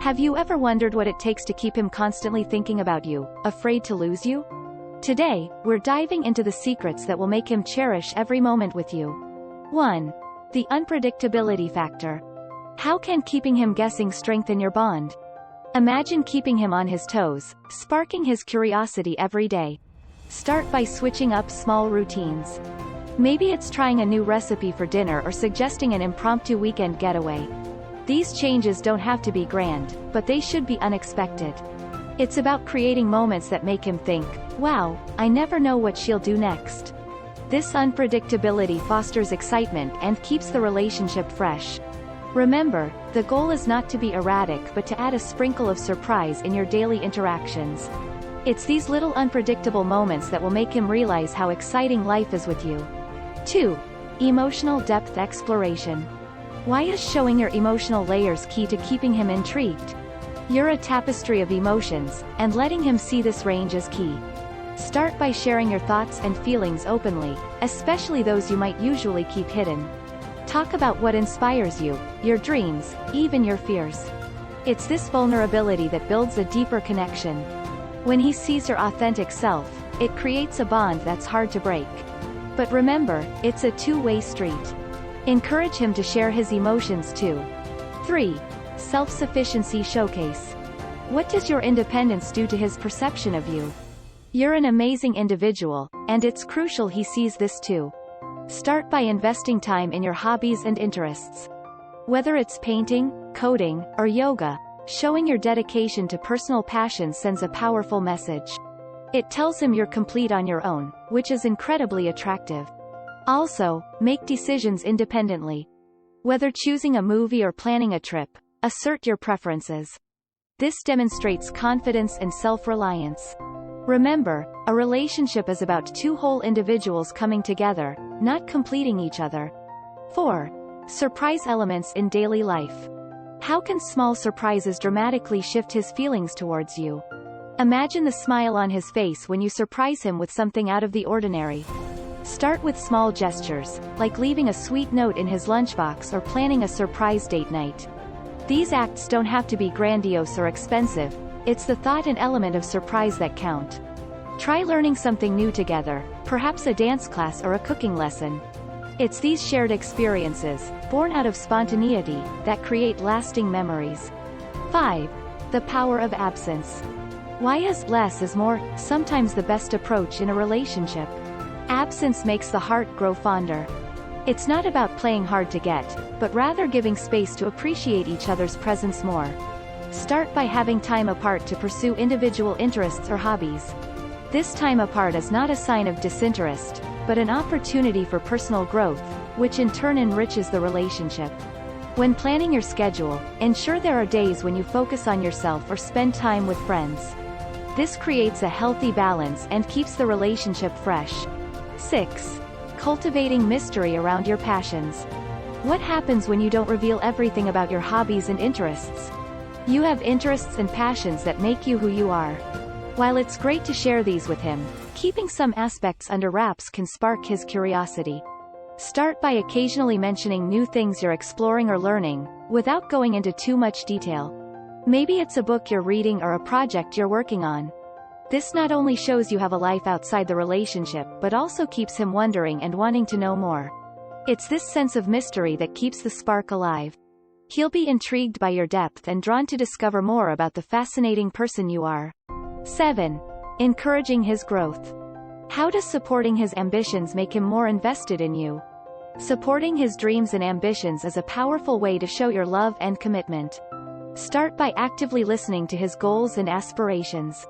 Have you ever wondered what it takes to keep him constantly thinking about you, afraid to lose you? Today, we're diving into the secrets that will make him cherish every moment with you. 1. The unpredictability factor. How can keeping him guessing strengthen your bond? Imagine keeping him on his toes, sparking his curiosity every day. Start by switching up small routines. Maybe it's trying a new recipe for dinner or suggesting an impromptu weekend getaway. These changes don't have to be grand, but they should be unexpected. It's about creating moments that make him think, wow, I never know what she'll do next. This unpredictability fosters excitement and keeps the relationship fresh. Remember, the goal is not to be erratic but to add a sprinkle of surprise in your daily interactions. It's these little unpredictable moments that will make him realize how exciting life is with you. 2. Emotional depth exploration. Why is showing your emotional layers key to keeping him intrigued? You're a tapestry of emotions, and letting him see this range is key. Start by sharing your thoughts and feelings openly, especially those you might usually keep hidden. Talk about what inspires you, your dreams, even your fears. It's this vulnerability that builds a deeper connection. When he sees your authentic self, it creates a bond that's hard to break. But remember, it's a two-way street. Encourage him to share his emotions too. 3. Self-Sufficiency Showcase. What does your independence do to his perception of you? You're an amazing individual, and it's crucial he sees this too. Start by investing time in your hobbies and interests. Whether it's painting, coding, or yoga, showing your dedication to personal passions sends a powerful message. It tells him you're complete on your own, which is incredibly attractive. Also, make decisions independently. Whether choosing a movie or planning a trip, assert your preferences. This demonstrates confidence and self-reliance. Remember, a relationship is about two whole individuals coming together, not completing each other. 4. Surprise elements in daily life. How can small surprises dramatically shift his feelings towards you? Imagine the smile on his face when you surprise him with something out of the ordinary. Start with small gestures, like leaving a sweet note in his lunchbox or planning a surprise date night. These acts don't have to be grandiose or expensive, it's the thought and element of surprise that count. Try learning something new together, perhaps a dance class or a cooking lesson. It's these shared experiences, born out of spontaneity, that create lasting memories. 5. The power of absence. Why is less is more sometimes the best approach in a relationship? Absence makes the heart grow fonder. It's not about playing hard to get, but rather giving space to appreciate each other's presence more. Start by having time apart to pursue individual interests or hobbies. This time apart is not a sign of disinterest, but an opportunity for personal growth, which in turn enriches the relationship. When planning your schedule, ensure there are days when you focus on yourself or spend time with friends. This creates a healthy balance and keeps the relationship fresh. 6. Cultivating mystery around your passions. What happens when you don't reveal everything about your hobbies and interests? You have interests and passions that make you who you are. While it's great to share these with him, keeping some aspects under wraps can spark his curiosity. Start by occasionally mentioning new things you're exploring or learning, without going into too much detail. Maybe it's a book you're reading or a project you're working on. This not only shows you have a life outside the relationship but also keeps him wondering and wanting to know more. It's this sense of mystery that keeps the spark alive. He'll be intrigued by your depth and drawn to discover more about the fascinating person you are. 7. Encouraging his growth. How does supporting his ambitions make him more invested in you? Supporting his dreams and ambitions is a powerful way to show your love and commitment. Start by actively listening to his goals and aspirations.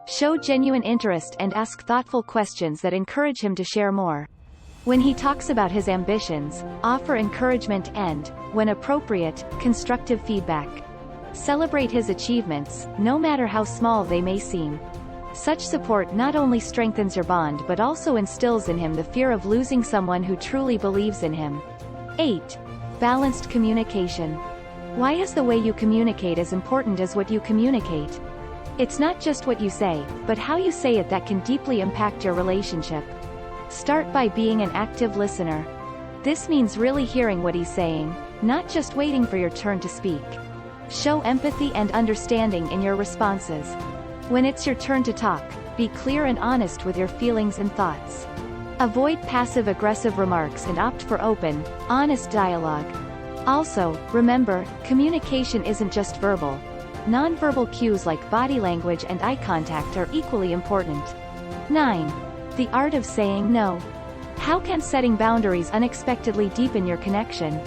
Show genuine interest and ask thoughtful questions that encourage him to share more. When he talks about his ambitions, offer encouragement and, when appropriate, constructive feedback. Celebrate his achievements, no matter how small they may seem. Such support not only strengthens your bond but also instills in him the fear of losing someone who truly believes in him. 8. Balanced communication. Why is the way you communicate as important as what you communicate? It's not just what you say, but how you say it that can deeply impact your relationship. Start by being an active listener. This means really hearing what he's saying, not just waiting for your turn to speak. Show empathy and understanding in your responses. When it's your turn to talk, be clear and honest with your feelings and thoughts. Avoid passive-aggressive remarks and opt for open, honest dialogue. Also, remember, communication isn't just verbal. Nonverbal cues like body language and eye contact are equally important. 9. The art of saying no. How can setting boundaries unexpectedly deepen your connection?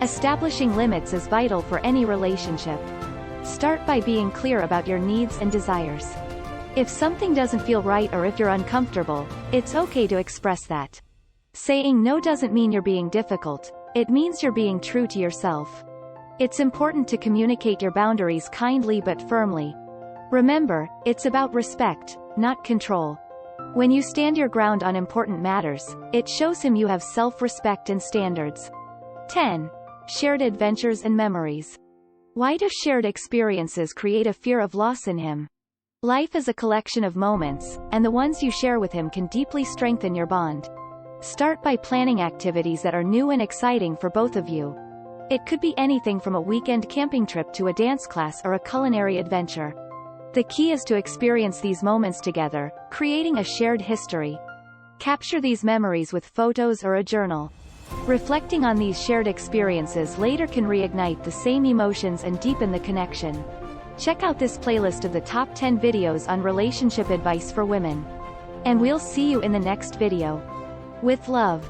Establishing limits is vital for any relationship. Start by being clear about your needs and desires. If something doesn't feel right or if you're uncomfortable, it's okay to express that. Saying no doesn't mean you're being difficult, it means you're being true to yourself. It's important to communicate your boundaries kindly but firmly. Remember, it's about respect, not control. When you stand your ground on important matters, it shows him you have self-respect and standards. 10. Shared adventures and memories. Why do shared experiences create a fear of loss in him? Life is a collection of moments, and the ones you share with him can deeply strengthen your bond. Start by planning activities that are new and exciting for both of you. It could be anything from a weekend camping trip to a dance class or a culinary adventure. The key is to experience these moments together, creating a shared history. Capture these memories with photos or a journal. Reflecting on these shared experiences later can reignite the same emotions and deepen the connection. Check out this playlist of the top 10 videos on relationship advice for women. And we'll see you in the next video. With love.